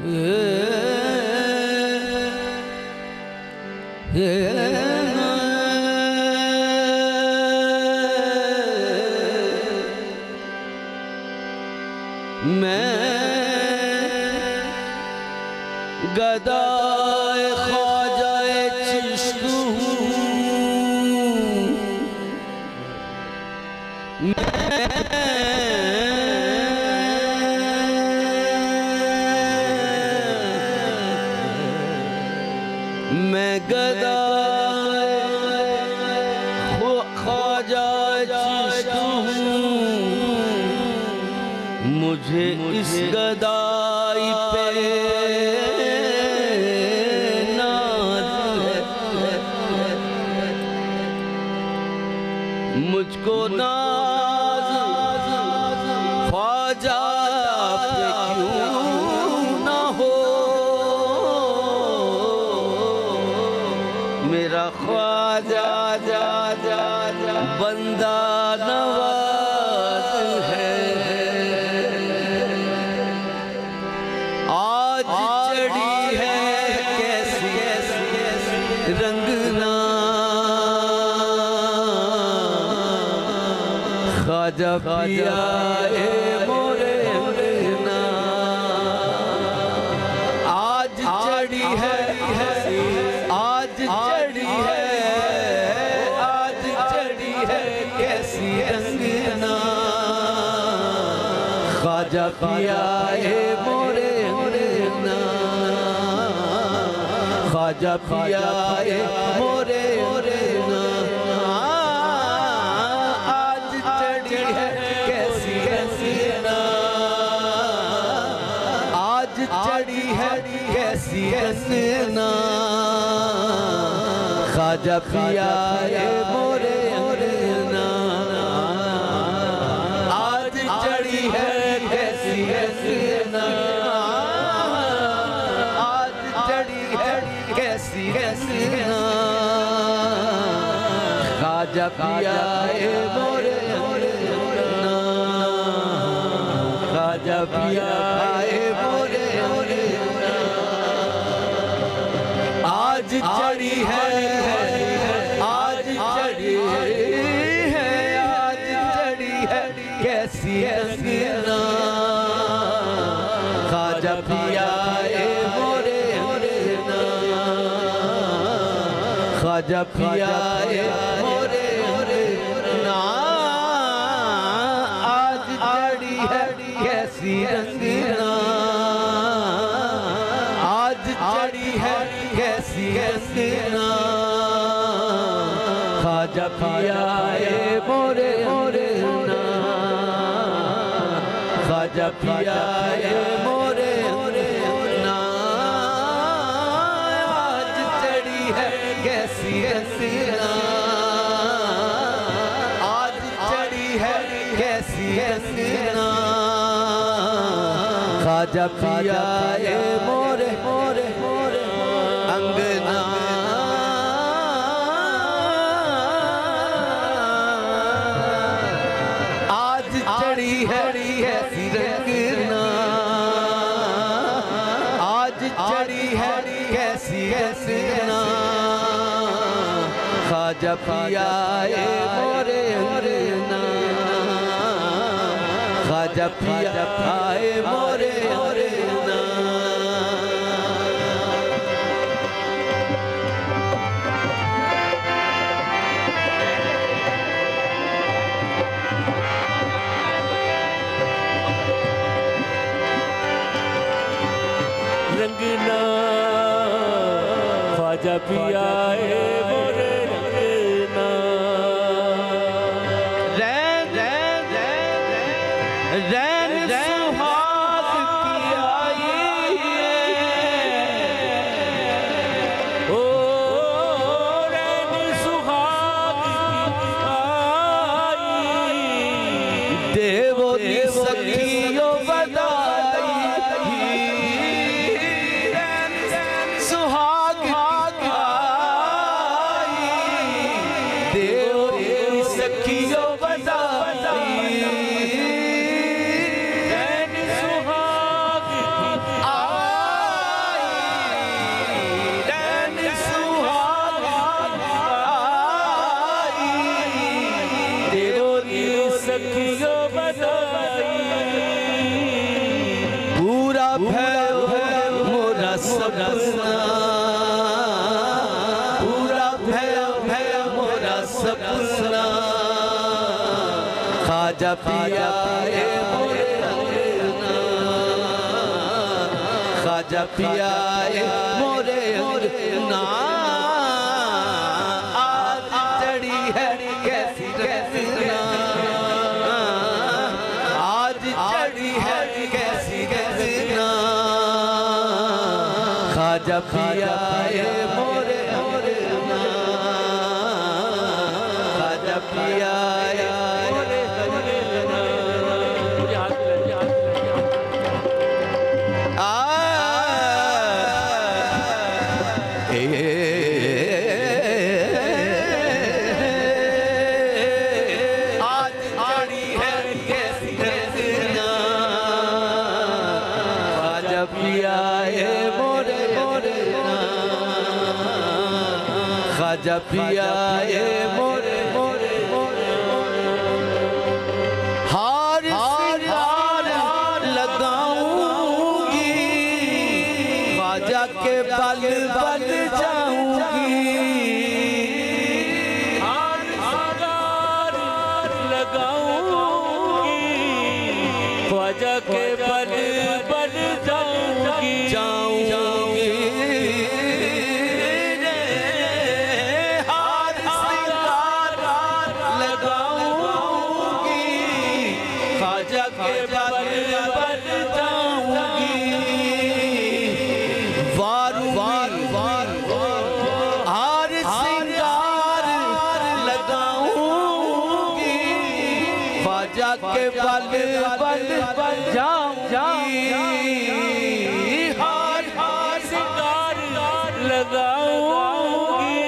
मैं गदाए ख्वाजाए चिश्त हूँ, मैं गदाए ख्वाजाए चिश्त हूँ। मुझे इस गदाई पे नाज है, मुझको नाज ख्वाजा पे क्यों ना हो। मेरा ख्वाजा जा जा जा बंदा नवाज है। आज चढ़ी है कैसी रंगना, ख्वाजा पिया ए मोरे ना। आज चढ़ी है, आज चढ़ी है, आज चढ़ी है कैसी रंगना, ख्वाजा पिया ए मोरे ना, ख्वाजा पिया ए मोरे ना। आज चढ़ी है कैसी रंगना, आज चढ़ी है कैसी रंगना, ख्वाजा पिया ए मोरे ना। आज चढ़ी है कैसी रंगना, आज चढ़ी है कैसी रंगना, ख्वाजा पिया ए मोरे ना, ख्वाजा पिया ए मोरे ना। आज चढ़ी है, आज चढ़ी है, आज चढ़ी है कैसी रंगना, ख्वाजा पिया ए मोरे ना, ख्वाजा पिया ए मोरे ना। आज चढ़ी है कैसी रंगना, आज चढ़ी है कैसी रंगना, ख्वाजा पिया ए मोरे ना, ख्वाजा पिया ए मोरे ना। आज चढ़ी है कैसी रंगना, आज चढ़ी है कैसी रंगना, ख्वाजा पिया ए मोरे अंगना। आज चढ़ी है कैसी रंगना, आज चढ़ी है कैसी रंगना, ख्वाजा पिया ए मोरे ना, ख्वाजा पिया ए मोरे ना। रंगना ख्वाजा पिया ए मोरे रंगना। रैन सुहाग की आई, ओ रैन सुहाग की आई, देवो नी सखियो बधाई, सुहाग की आई। सपना पूरा भया भया मोरा सपना ख्वाजा पिया मोरे अंगना ख्वाजा पिया मोरे अंगना आज चढ़ी है कैसी रसना आज चढ़ी है कैसी रसना ख्वाजा पिया मोरे अंगना ख्वाजा पिया ख्वाजा पिया मोरे मोरे हार सिंगार लगाऊंगी ख्वाजा के बल बल जाऊंगी हार सिंगार लगाऊंगी ख्वाजा के बल बल जाऊंगी जाऊंगी के बल बल बल जाऊंगी हार हार सिंगार लगाऊंगी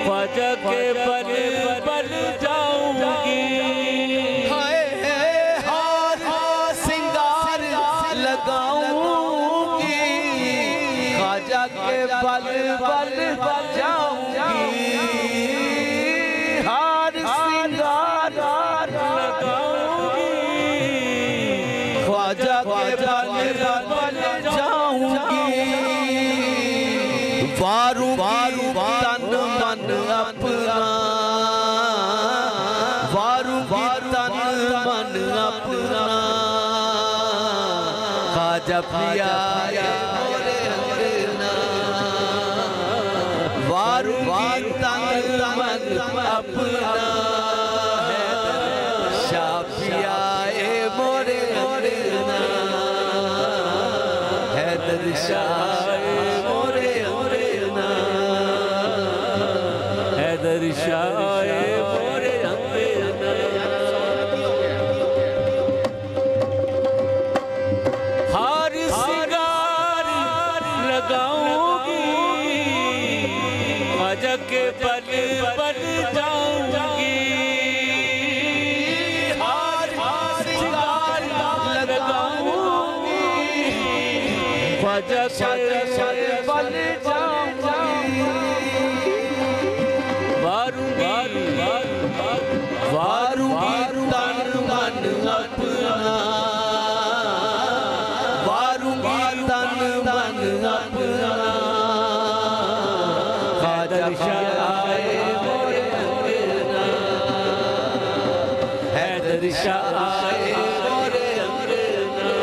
ख्वाजा के बल बल जाऊंगी हाय हार हार सिंगार लगाऊंगी ख्वाजा के बल बल बल जाऊंगी हार सिंगार ख्वाजा के बल बल जाऊंगी वारू वारू तन मन अपना वारू तन मन अपना ख्वाजा पिया मोरे अंगना वारू तन मन अपना शापिया मोरे हैदर शाह मोरे अंगना हैदर शाह मोरे अंगना हार सिंगार लगाऊंगी ख्वाजा के बल बल जाऊंगी ख्वाजा के बल जाऊंगी वारूंगी तन मन अपना वारूंगी तन मन अपना ख्वाजा शाह मोरे अंगना हैदर शाह मोरे अंगना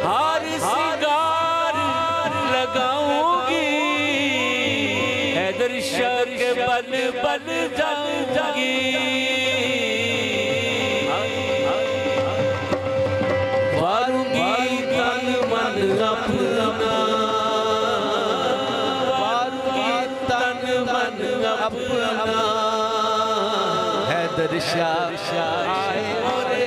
हार सिंगार लगाऊंगी हैदर शाह के बल बल जाऊंगी वारूंगी तन मन अपना वारूंगी तन मन अपना हैदर शाह मोरे